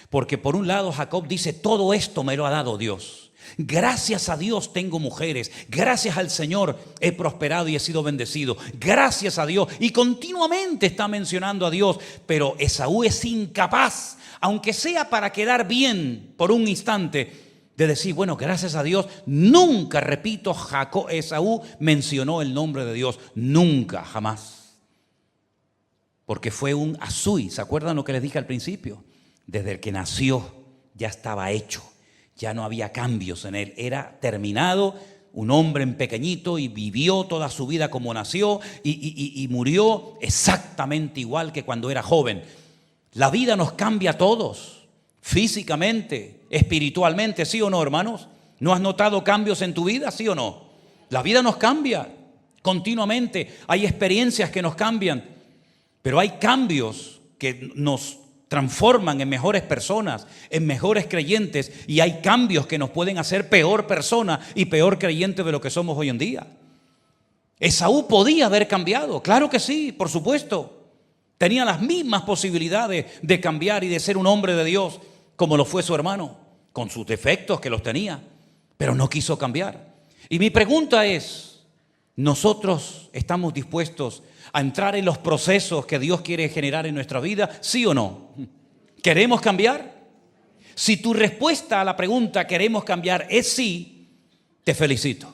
Speaker 1: Porque por un lado Jacob dice: todo esto me lo ha dado Dios. Gracias a Dios tengo mujeres. Gracias al Señor he prosperado y he sido bendecido. Gracias a Dios. Y continuamente está mencionando a Dios. Pero Esaú es incapaz, aunque sea para quedar bien por un instante, de decir: bueno, gracias a Dios. Nunca, repito, Esaú mencionó el nombre de Dios. Nunca, jamás. Porque fue un Asui. ¿Se acuerdan lo que les dije al principio? Desde el que nació ya estaba hecho. Ya no había cambios en él. Era terminado, un hombre en pequeñito, y vivió toda su vida como nació y murió exactamente igual que cuando era joven. La vida nos cambia a todos, físicamente, espiritualmente, ¿sí o no, hermanos? ¿No has notado cambios en tu vida, sí o no? La vida nos cambia continuamente. Hay experiencias que nos cambian, pero hay cambios que nos transforman en mejores personas, en mejores creyentes, y hay cambios que nos pueden hacer peor persona y peor creyente de lo que somos hoy en día. Esaú podía haber cambiado, claro que sí, por supuesto. Tenía las mismas posibilidades de cambiar y de ser un hombre de Dios como lo fue su hermano, con sus defectos que los tenía, pero no quiso cambiar. Y mi pregunta es: ¿nosotros estamos dispuestos a entrar en los procesos que Dios quiere generar en nuestra vida? ¿Sí o no? ¿Queremos cambiar? Si tu respuesta a la pregunta ¿queremos cambiar? es sí, te felicito.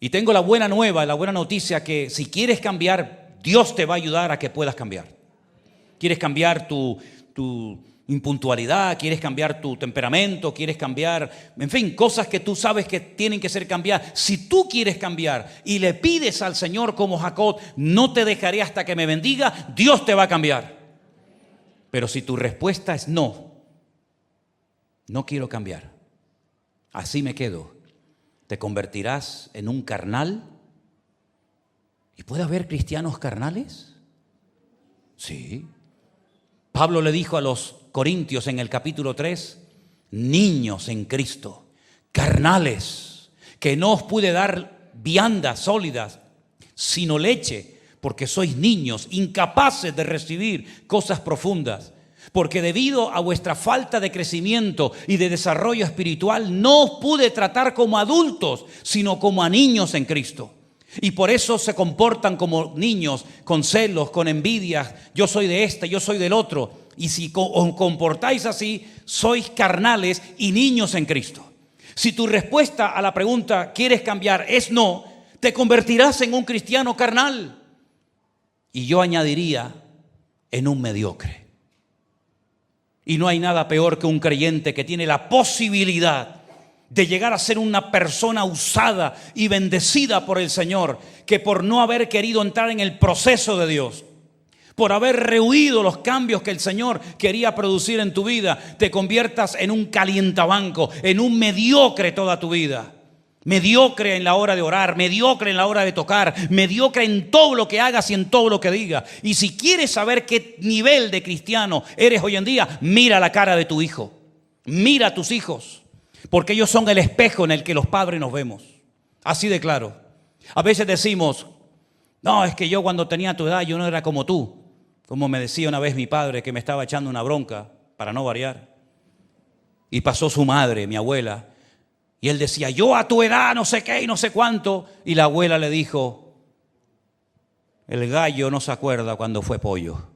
Speaker 1: Y tengo la buena nueva, la buena noticia, que si quieres cambiar, Dios te va a ayudar a que puedas cambiar. ¿Quieres cambiar tu impuntualidad, quieres cambiar tu temperamento, quieres cambiar, en fin, cosas que tú sabes que tienen que ser cambiadas. Si tú quieres cambiar y le pides al Señor como Jacob, no te dejaré hasta que me bendiga, Dios te va a cambiar. Pero si tu respuesta es no, no quiero cambiar, así me quedo, te convertirás en un carnal. ¿Y puede haber cristianos carnales? Sí. Pablo le dijo a los Corintios en el capítulo 3, niños en Cristo, carnales, que no os pude dar viandas sólidas, sino leche, porque sois niños, incapaces de recibir cosas profundas. Porque debido a vuestra falta de crecimiento y de desarrollo espiritual, no os pude tratar como adultos, sino como a niños en Cristo. Y por eso se comportan como niños, con celos, con envidias. Yo soy de este, yo soy del otro. Y si os comportáis así, sois carnales y niños en Cristo. Si tu respuesta a la pregunta ¿quieres cambiar? Es no, te convertirás en un cristiano carnal. Y yo añadiría en un mediocre. Y no hay nada peor que un creyente que tiene la posibilidad de llegar a ser una persona usada y bendecida por el Señor, que por no haber querido entrar en el proceso de Dios, por haber rehuido los cambios que el Señor quería producir en tu vida, te conviertas en un calientabanco, en un mediocre toda tu vida. Mediocre en la hora de orar, mediocre en la hora de tocar, mediocre en todo lo que hagas y en todo lo que digas. Y si quieres saber qué nivel de cristiano eres hoy en día, mira la cara de tu hijo, mira a tus hijos, porque ellos son el espejo en el que los padres nos vemos. Así de claro. A veces decimos, no, es que yo cuando tenía tu edad yo no era como tú. Como me decía una vez mi padre, que me estaba echando una bronca, para no variar. Y pasó su madre, mi abuela, y él decía, yo a tu edad no sé qué y no sé cuánto. Y la abuela le dijo, el gallo no se acuerda cuando fue pollo.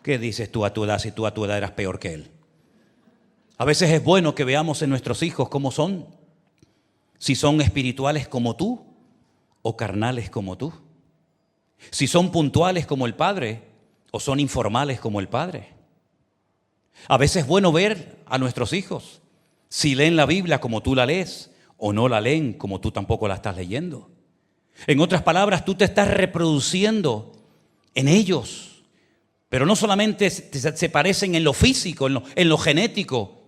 Speaker 1: ¿Qué dices tú a tu edad si tú a tu edad eras peor que él? A veces es bueno que veamos en nuestros hijos cómo son. Si son espirituales como tú o carnales como tú. Si son puntuales como el Padre o son informales como el Padre. A veces es bueno ver a nuestros hijos si leen la Biblia como tú la lees o no la leen como tú tampoco la estás leyendo. En otras palabras, tú te estás reproduciendo en ellos. Pero no solamente se parecen en lo físico, en lo genético,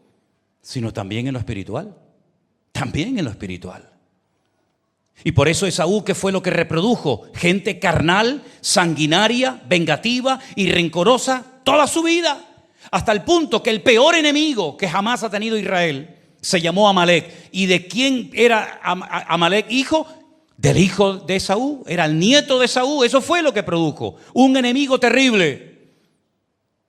Speaker 1: sino también en lo espiritual. También en lo espiritual. Y por eso Esaú, ¿qué fue lo que reprodujo? Gente carnal, sanguinaria, vengativa y rencorosa toda su vida. Hasta el punto que el peor enemigo que jamás ha tenido Israel se llamó Amalek. ¿Y de quién era Amalek? Hijo del hijo de Esaú. Era el nieto de Esaú. Eso fue lo que produjo. Un enemigo terrible,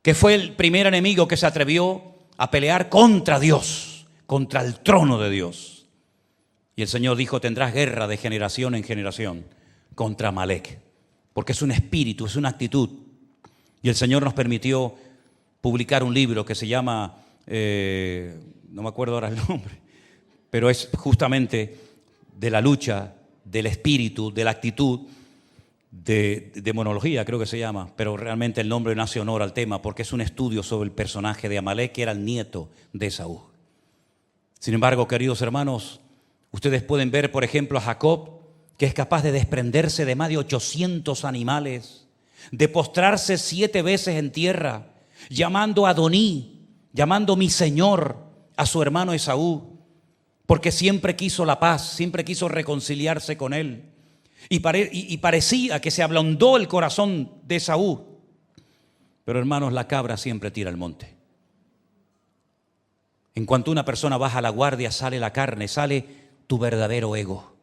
Speaker 1: que fue el primer enemigo que se atrevió a pelear contra Dios, contra el trono de Dios. Y el Señor dijo, tendrás guerra de generación en generación contra Amalek, porque es un espíritu, es una actitud. Y el Señor nos permitió publicar un libro que se llama, no me acuerdo ahora el nombre, pero es justamente de la lucha, del espíritu, de la actitud, de demonología creo que se llama, pero realmente el nombre no hace honor al tema, porque es un estudio sobre el personaje de Amalek, que era el nieto de Esaú. Sin embargo, queridos hermanos, ustedes pueden ver, por ejemplo, a Jacob, que es capaz de desprenderse de más de 800 animales, de postrarse 7 veces en tierra, llamando a Adoní, llamando mi Señor a su hermano Esaú, porque siempre quiso la paz, siempre quiso reconciliarse con él. Y parecía que se ablandó el corazón de Esaú. Pero hermanos, la cabra siempre tira al monte. En cuanto una persona baja la guardia, sale la carne, sale tu verdadero ego.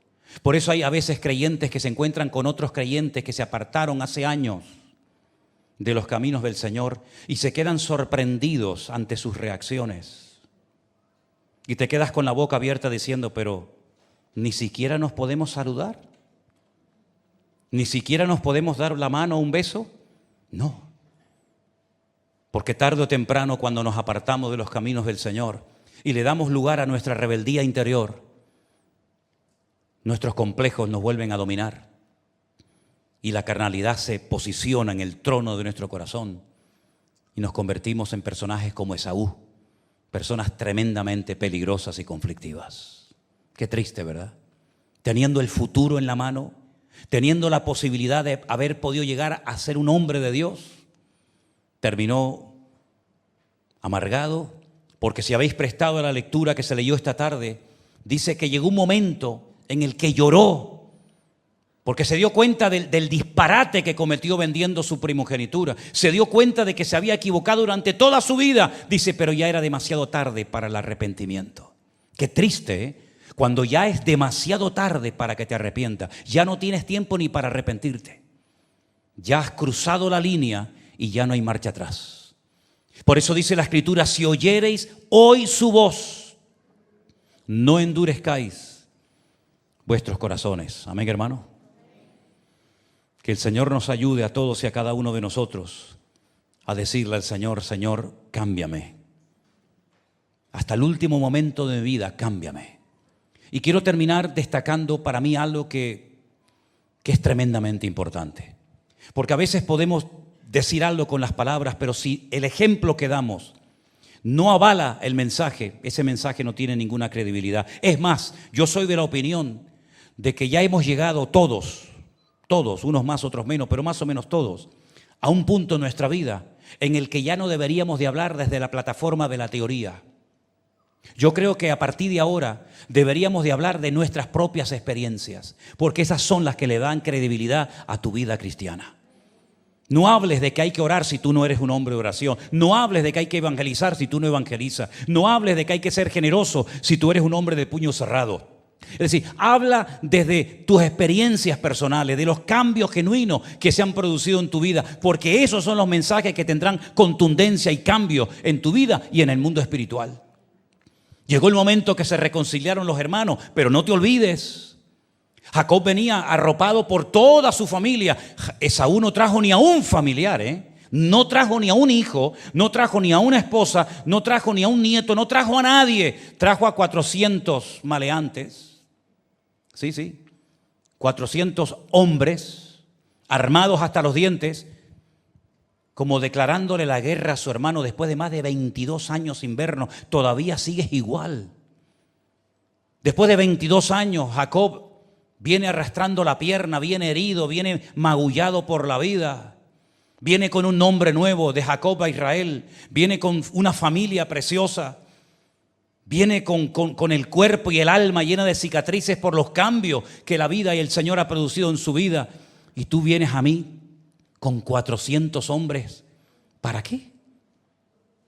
Speaker 1: Por eso hay a veces creyentes que se encuentran con otros creyentes que se apartaron hace años de los caminos del Señor y se quedan sorprendidos ante sus reacciones. Y te quedas con la boca abierta diciendo, pero ni siquiera nos podemos saludar, ni siquiera nos podemos dar la mano o un beso. No, porque tarde o temprano, cuando nos apartamos de los caminos del Señor y le damos lugar a nuestra rebeldía interior, nuestros complejos nos vuelven a dominar y la carnalidad se posiciona en el trono de nuestro corazón y nos convertimos en personajes como Esaú, personas tremendamente peligrosas y conflictivas. Qué triste, ¿verdad? Teniendo el futuro en la mano, teniendo la posibilidad de haber podido llegar a ser un hombre de Dios, terminó amargado, porque si habéis prestado a la lectura que se leyó esta tarde, dice que llegó un momento en el que lloró, porque se dio cuenta del disparate que cometió vendiendo su primogenitura. Se dio cuenta de que se había equivocado durante toda su vida. Dice, pero ya era demasiado tarde para el arrepentimiento. Qué triste, ¿eh? Cuando ya es demasiado tarde para que te arrepientas. Ya no tienes tiempo ni para arrepentirte. Ya has cruzado la línea y ya no hay marcha atrás. Por eso dice la Escritura, si oyereis hoy su voz, no endurezcáis vuestros corazones. Amén, hermano. Que el Señor nos ayude a todos y a cada uno de nosotros a decirle al Señor, Señor, cámbiame. Hasta el último momento de mi vida, cámbiame. Y quiero terminar destacando para mí algo que es tremendamente importante. Porque a veces podemos decir algo con las palabras, pero si el ejemplo que damos no avala el mensaje, ese mensaje no tiene ninguna credibilidad. Es más, yo soy de la opinión de que ya hemos llegado todos, unos más, otros menos, pero más o menos todos, a un punto en nuestra vida en el que ya no deberíamos de hablar desde la plataforma de la teoría. Yo creo que a partir de ahora deberíamos de hablar de nuestras propias experiencias, porque esas son las que le dan credibilidad a tu vida cristiana. No hables de que hay que orar si tú no eres un hombre de oración. No hables de que hay que evangelizar si tú no evangelizas. No hables de que hay que ser generoso si tú eres un hombre de puño cerrado. Es decir, habla desde tus experiencias personales, de los cambios genuinos que se han producido en tu vida, porque esos son los mensajes que tendrán contundencia y cambio en tu vida y en el mundo espiritual. Llegó el momento que se reconciliaron los hermanos, pero no te olvides, Jacob venía arropado por toda su familia. Esaú no trajo ni a un familiar, no trajo ni a un hijo, no trajo ni a una esposa, no trajo ni a un nieto, no trajo a nadie. Trajo a 400 maleantes. Sí, 400 hombres armados hasta los dientes, como declarándole la guerra a su hermano después de más de 22 años sin vernos. Todavía sigues igual. Después de 22 años, Jacob viene arrastrando la pierna, viene herido, viene magullado por la vida. Viene con un nombre nuevo de Jacob a Israel. Viene con una familia preciosa. Viene con el cuerpo y el alma llena de cicatrices por los cambios que la vida y el Señor ha producido en su vida. Y tú vienes a mí con 400 hombres. ¿Para qué?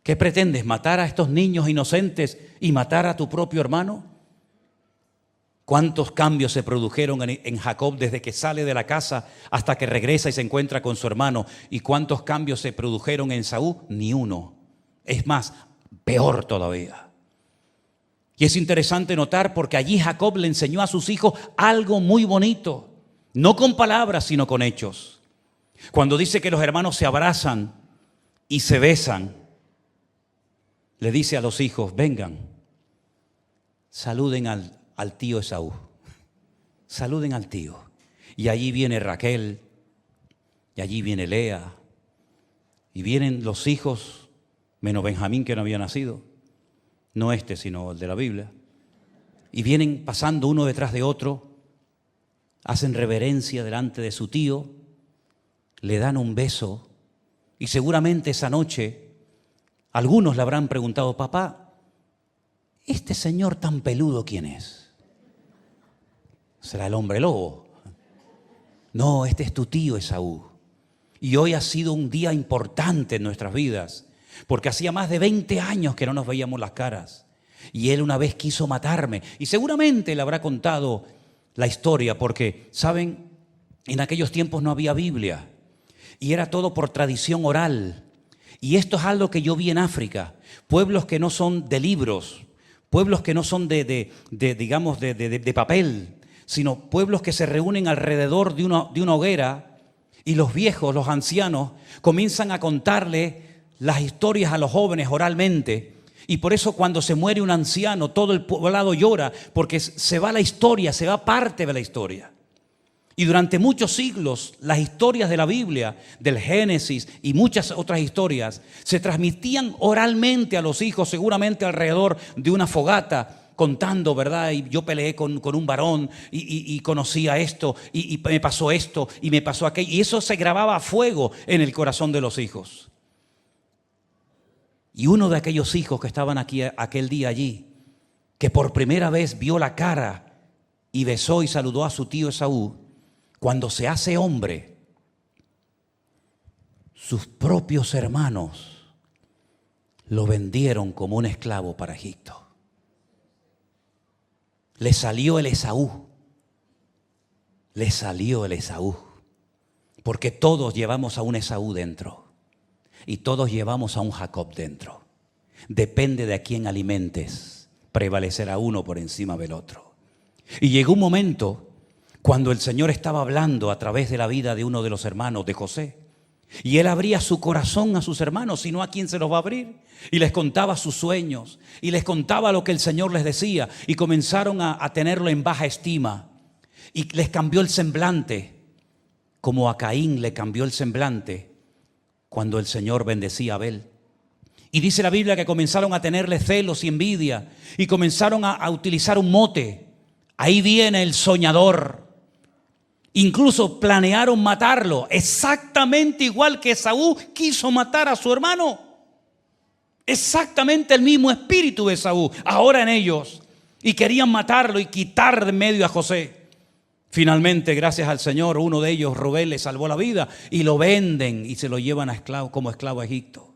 Speaker 1: ¿Qué pretendes? ¿Matar a estos niños inocentes y matar a tu propio hermano? ¿Cuántos cambios se produjeron en Jacob desde que sale de la casa hasta que regresa y se encuentra con su hermano? ¿Y cuántos cambios se produjeron en Saúl? Ni uno. Es más, peor todavía. Y es interesante notar porque allí Jacob le enseñó a sus hijos algo muy bonito. No con palabras, sino con hechos. Cuando dice que los hermanos se abrazan y se besan, le dice a los hijos, vengan, saluden al tío Esaú. Saluden al tío. Y allí viene Raquel, y allí viene Lea, y vienen los hijos, menos Benjamín que no había nacido, no este sino el de la Biblia, y vienen pasando uno detrás de otro, hacen reverencia delante de su tío, le dan un beso, y seguramente esa noche algunos le habrán preguntado, papá, ¿este señor tan peludo quién es? ¿Será el hombre lobo? No, este es tu tío Esaú. Y hoy ha sido un día importante en nuestras vidas, porque hacía más de 20 años que no nos veíamos las caras. Y él una vez quiso matarme. Y seguramente le habrá contado la historia, porque, ¿saben? En aquellos tiempos no había Biblia. Y era todo por tradición oral. Y esto es algo que yo vi en África. Pueblos que no son de libros, pueblos que no son de papel, sino pueblos que se reúnen alrededor de una hoguera, y los viejos, los ancianos, comienzan a contarle las historias a los jóvenes oralmente. Y por eso cuando se muere un anciano, todo el poblado llora, porque se va la historia, se va parte de la historia. Y durante muchos siglos, las historias de la Biblia, del Génesis y muchas otras historias, se transmitían oralmente a los hijos, seguramente alrededor de una fogata, contando, ¿verdad? Y yo peleé con un varón y conocí a esto, y me pasó esto, y me pasó aquello. Y eso se grababa a fuego en el corazón de los hijos. Y uno de aquellos hijos que estaban aquí aquel día allí, que por primera vez vio la cara y besó y saludó a su tío Esaú, cuando se hace hombre, sus propios hermanos lo vendieron como un esclavo para Egipto. Le salió el Esaú. Le salió el Esaú. Porque todos llevamos a un Esaú dentro. Y todos llevamos a un Jacob dentro. Depende de a quién alimentes, prevalecerá uno por encima del otro. Y llegó un momento cuando el Señor estaba hablando a través de la vida de uno de los hermanos de José. Y él abría su corazón a sus hermanos, sino a quién se los va a abrir. Y les contaba sus sueños, y les contaba lo que el Señor les decía. Y comenzaron a tenerlo en baja estima. Y les cambió el semblante, como a Caín le cambió el semblante cuando el Señor bendecía a Abel. Y dice la Biblia que comenzaron a tenerle celos y envidia, y comenzaron a utilizar un mote. Ahí viene el soñador. Incluso planearon matarlo, exactamente igual que Esaú quiso matar a su hermano. Exactamente el mismo espíritu de Esaú, ahora en ellos. Y querían matarlo y quitar de en medio a José. Finalmente, gracias al Señor, uno de ellos, Rubén, le salvó la vida y lo venden y se lo llevan como esclavo a Egipto.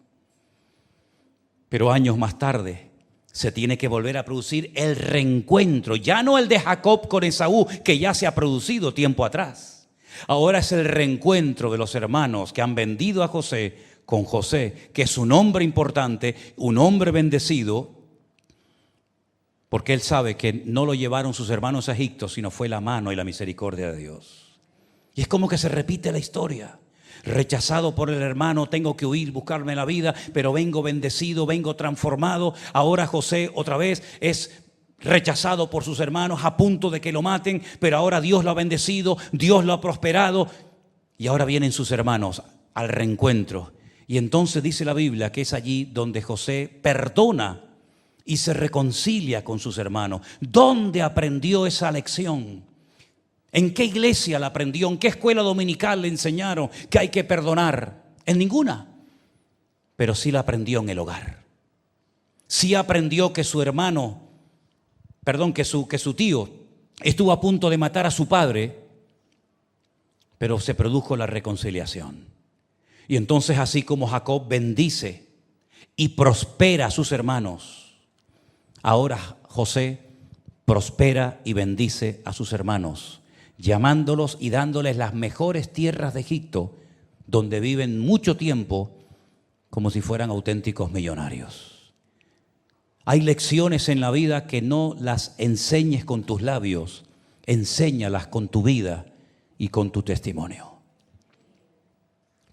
Speaker 1: Pero años más tarde se tiene que volver a producir el reencuentro, ya no el de Jacob con Esaú, que ya se ha producido tiempo atrás. Ahora es el reencuentro de los hermanos que han vendido a José con José, que es un hombre importante, un hombre bendecido, porque él sabe que no lo llevaron sus hermanos a Egipto, sino fue la mano y la misericordia de Dios. Y es como que se repite la historia. Rechazado por el hermano, tengo que huir, buscarme la vida, pero vengo bendecido, vengo transformado. Ahora José otra vez es rechazado por sus hermanos, a punto de que lo maten, pero ahora Dios lo ha bendecido, Dios lo ha prosperado, y ahora vienen sus hermanos al reencuentro. Y entonces dice la Biblia que es allí donde José perdona y se reconcilia con sus hermanos. ¿Dónde aprendió esa lección? ¿En qué iglesia la aprendió? ¿En qué escuela dominical le enseñaron que hay que perdonar? En ninguna. Pero sí la aprendió en el hogar. Sí aprendió que su hermano, que su tío estuvo a punto de matar a su padre, pero se produjo la reconciliación. Y entonces, así como Jacob bendice y prospera a sus hermanos, ahora José prospera y bendice a sus hermanos, llamándolos y dándoles las mejores tierras de Egipto, donde viven mucho tiempo como si fueran auténticos millonarios. Hay lecciones en la vida que no las enseñes con tus labios, enséñalas con tu vida y con tu testimonio.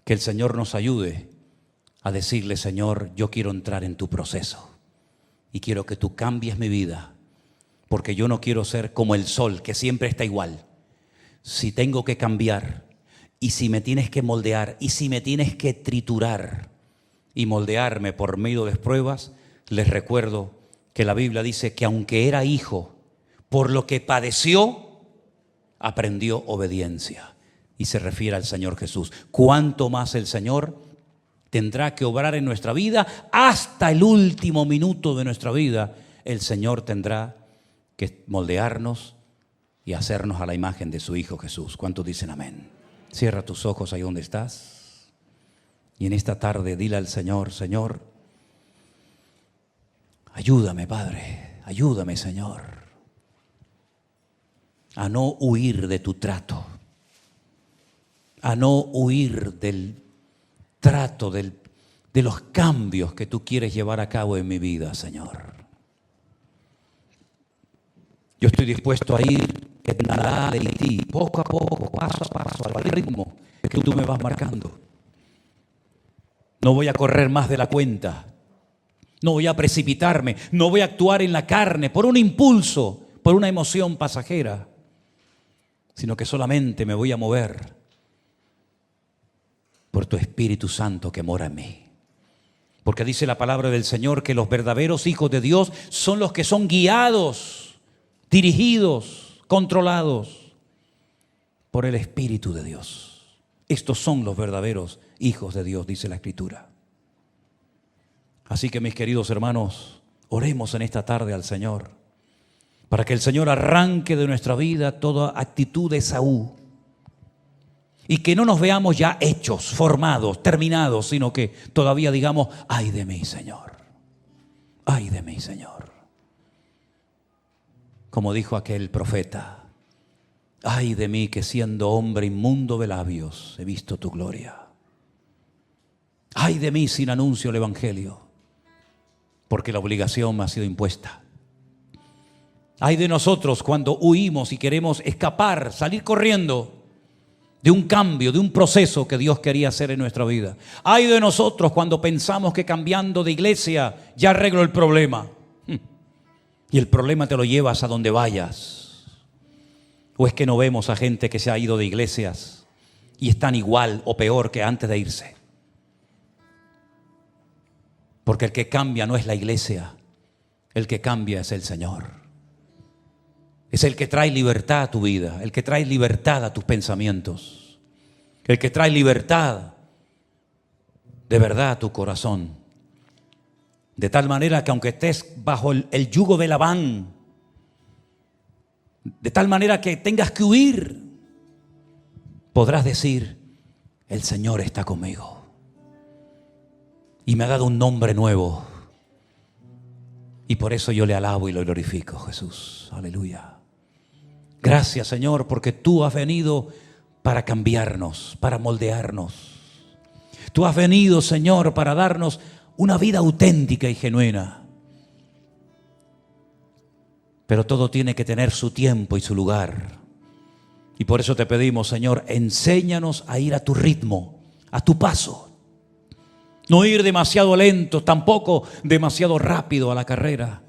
Speaker 1: Que el Señor nos ayude a decirle: Señor, yo quiero entrar en tu proceso y quiero que tú cambies mi vida, porque yo no quiero ser como el sol que siempre está igual. Si tengo que cambiar, y si me tienes que moldear, y si me tienes que triturar y moldearme por medio de pruebas, les recuerdo que la Biblia dice que aunque era hijo, por lo que padeció, aprendió obediencia. Y se refiere al Señor Jesús. ¿Cuánto más el Señor tendrá que obrar en nuestra vida? Hasta el último minuto de nuestra vida, el Señor tendrá que moldearnos y hacernos a la imagen de su Hijo Jesús. ¿Cuántos dicen amén? Cierra tus ojos ahí donde estás. Y en esta tarde dile al Señor: Señor, ayúdame, Padre, ayúdame, Señor, a no huir de tu trato, a no huir del trato, de los cambios que tú quieres llevar a cabo en mi vida, Señor. Yo estoy dispuesto a ir en nada de ti, poco a poco, paso a paso, al ritmo que tú me vas marcando. No voy a correr más de la cuenta. No voy a precipitarme. No voy a actuar en la carne por un impulso, por una emoción pasajera, sino que solamente me voy a mover por tu Espíritu Santo que mora en mí. Porque dice la palabra del Señor que los verdaderos hijos de Dios son los que son guiados, dirigidos, controlados por el Espíritu de Dios. Estos son los verdaderos hijos de Dios, dice la Escritura. Así que, mis queridos hermanos, oremos en esta tarde al Señor para que el Señor arranque de nuestra vida toda actitud de Esaú y que no nos veamos ya hechos, formados, terminados, sino que todavía digamos: ay de mí, Señor, ay de mí, Señor. Como dijo aquel profeta: ay de mí, que siendo hombre inmundo de labios he visto tu gloria. Ay de mí sin anuncio el Evangelio, porque la obligación me ha sido impuesta. Ay de nosotros cuando huimos y queremos escapar, salir corriendo de un cambio, de un proceso que Dios quería hacer en nuestra vida. Ay de nosotros cuando pensamos que cambiando de iglesia ya arreglo el problema. Y el problema te lo llevas a donde vayas. ¿O es que no vemos a gente que se ha ido de iglesias y están igual o peor que antes de irse? Porque el que cambia no es la iglesia, el que cambia es el Señor. Es el que trae libertad a tu vida, el que trae libertad a tus pensamientos, el que trae libertad de verdad a tu corazón. De tal manera que aunque estés bajo el yugo de Labán, de tal manera que tengas que huir, podrás decir: el Señor está conmigo y me ha dado un nombre nuevo. Y por eso yo le alabo y lo glorifico, Jesús. Aleluya. Gracias, Señor, porque tú has venido para cambiarnos, para moldearnos. Tú has venido, Señor, para darnos una vida auténtica y genuina. Pero todo tiene que tener su tiempo y su lugar. Y por eso te pedimos, Señor, enséñanos a ir a tu ritmo, a tu paso. No ir demasiado lento, tampoco demasiado rápido a la carrera,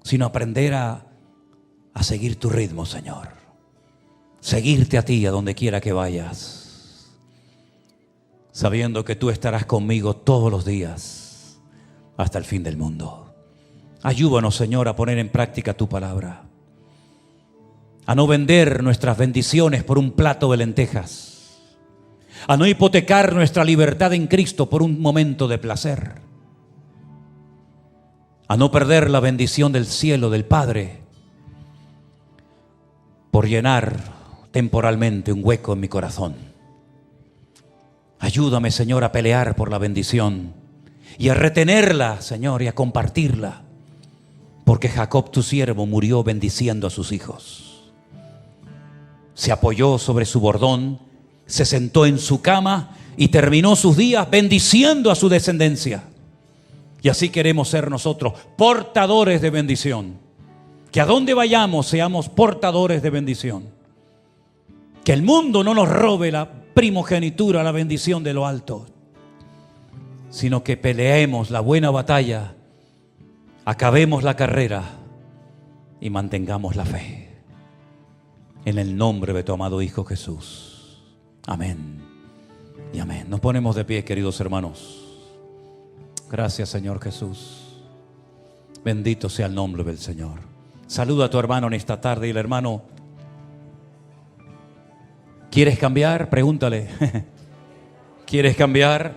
Speaker 1: sino aprender a seguir tu ritmo, Señor. Seguirte a ti a donde quiera que vayas, sabiendo que tú estarás conmigo todos los días hasta el fin del mundo. Ayúdanos, Señor, a poner en práctica tu palabra, a no vender nuestras bendiciones por un plato de lentejas, a no hipotecar nuestra libertad en Cristo por un momento de placer, a no perder la bendición del cielo del Padre por llenar temporalmente un hueco en mi corazón. Ayúdame, Señor, a pelear por la bendición y a retenerla, Señor, y a compartirla, porque Jacob, tu siervo, murió bendiciendo a sus hijos. Se apoyó sobre su bordón, se sentó en su cama y terminó sus días bendiciendo a su descendencia. Y así queremos ser nosotros, portadores de bendición. Que a donde vayamos seamos portadores de bendición. Que el mundo no nos robe la primogenitura, la bendición de lo alto, sino que peleemos la buena batalla, acabemos la carrera y mantengamos la fe. En el nombre de tu amado Hijo Jesús. Amén y amén. Nos ponemos de pie, queridos hermanos. Gracias, Señor Jesús. Bendito sea el nombre del Señor. Saluda a tu hermano en esta tarde y el hermano: ¿quieres cambiar? Pregúntale. ¿Quieres cambiar?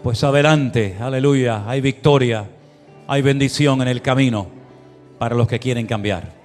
Speaker 1: Pues adelante, aleluya. Hay victoria, hay bendición en el camino para los que quieren cambiar.